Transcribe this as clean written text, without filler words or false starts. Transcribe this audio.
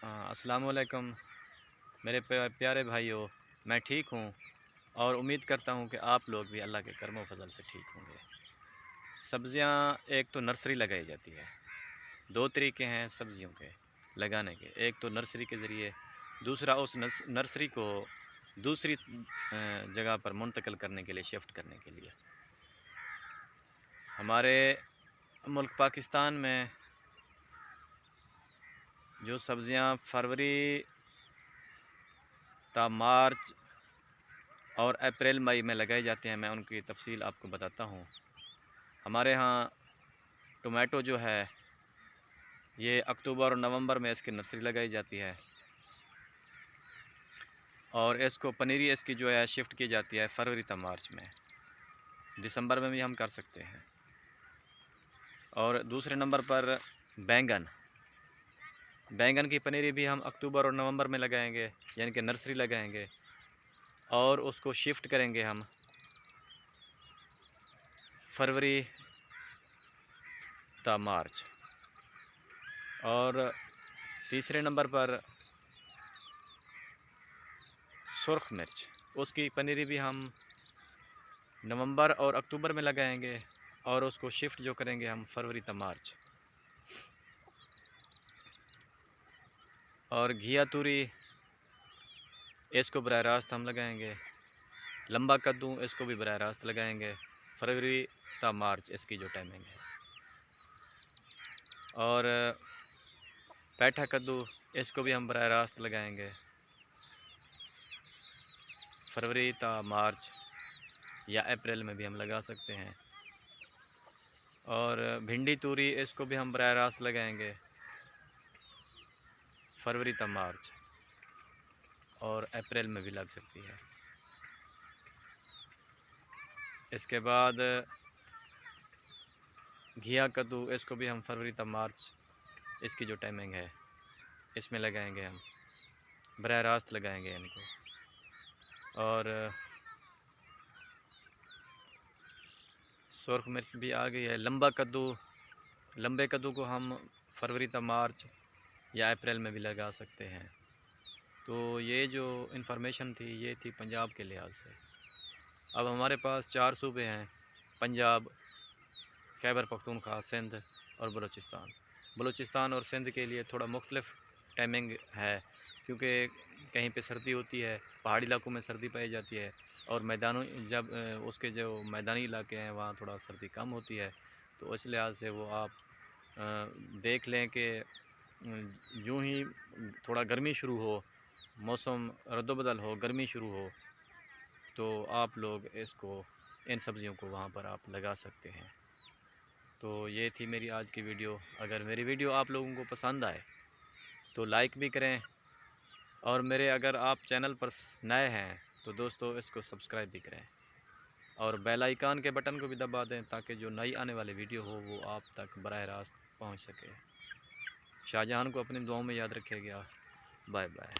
अस्सलाम वालेकुम मेरे प्यारे भाइयों। मैं ठीक हूँ और उम्मीद करता हूँ कि आप लोग भी अल्लाह के करम फजल से ठीक होंगे। सब्ज़ियाँ एक तो नर्सरी लगाई जाती है। दो तरीके हैं सब्ज़ियों के लगाने के, एक तो नर्सरी के ज़रिए, दूसरा उस नर्सरी को दूसरी जगह पर मुंतकिल करने के लिए, शिफ्ट करने के लिए। हमारे मुल्क पाकिस्तान में जो सब्ज़ियाँ फरवरी ता मार्च और अप्रैल मई में लगाए जाते हैं, मैं उनकी तफसील आपको बताता हूँ। हमारे यहाँ टोमेटो जो है ये अक्टूबर और नवंबर में इसकी नर्सरी लगाई जाती है और इसको पनीरी इसकी जो है शिफ्ट की जाती है फरवरी ता मार्च में। दिसंबर में भी हम कर सकते हैं। और दूसरे नंबर पर बैंगन की पनीरी भी हम अक्टूबर और नवंबर में लगाएंगे, यानी कि नर्सरी लगाएंगे और उसको शिफ्ट करेंगे हम फरवरी ता मार्च। और तीसरे नंबर पर सुर्ख मिर्च, उसकी पनीरी भी हम नवंबर और अक्टूबर में लगाएंगे और उसको शिफ्ट जो करेंगे हम फरवरी ता मार्च। और घिया तूरी, इसको बराह रास्त हम लगाएंगे। लंबा कद्दू, इसको भी बराह रास्त लगाएंगे फरवरी ता मार्च, इसकी जो टाइमिंग है। और पैठा कद्दू, इसको भी हम बराह रास्त लगाएंगे फरवरी ता मार्च या अप्रैल में भी हम लगा सकते हैं। और भिंडी तूरी, इसको भी हम बराह रास्त लगाएंगे फरवरी ता मार्च और अप्रैल में भी लग सकती है। इसके बाद घिया कद्दू, इसको भी हम फरवरी ता मार्च, इसकी जो टाइमिंग है इसमें लगाएंगे, हम बराह रास्त लगाएंगे इनको। और सुर्ख मिर्च भी आ गई है। लंबे कद्दू को हम फरवरी ता मार्च या अप्रैल में भी लगा सकते हैं। तो ये जो इन्फॉर्मेशन थी ये थी पंजाब के लिहाज से। अब हमारे पास 4 सूबे हैं, पंजाब, खैबर पख्तूनख्वा, सिंध और बलूचिस्तान और सिंध के लिए थोड़ा मुख्तलिफ टाइमिंग है, क्योंकि कहीं पे सर्दी होती है, पहाड़ी इलाकों में सर्दी पाई जाती है, और उसके जो मैदानी इलाके हैं वहाँ थोड़ा सर्दी कम होती है। तो इस लिहाज से वो आप देख लें कि यूँ ही थोड़ा गर्मी शुरू हो, मौसम रद्दबदल हो, गर्मी शुरू हो, तो आप लोग इन सब्ज़ियों को वहाँ पर आप लगा सकते हैं। तो ये थी मेरी आज की वीडियो। अगर मेरी वीडियो आप लोगों को पसंद आए तो लाइक भी करें, और अगर आप चैनल पर नए हैं तो दोस्तों इसको सब्सक्राइब भी करें और बेल आइकन के बटन को भी दबा दें, ताकि जो नई आने वाली वीडियो हो वो आप तक बराह रास्त पहुँच सके। शाहजहां को अपनी दुआओं में याद रखिएगा। Bye bye.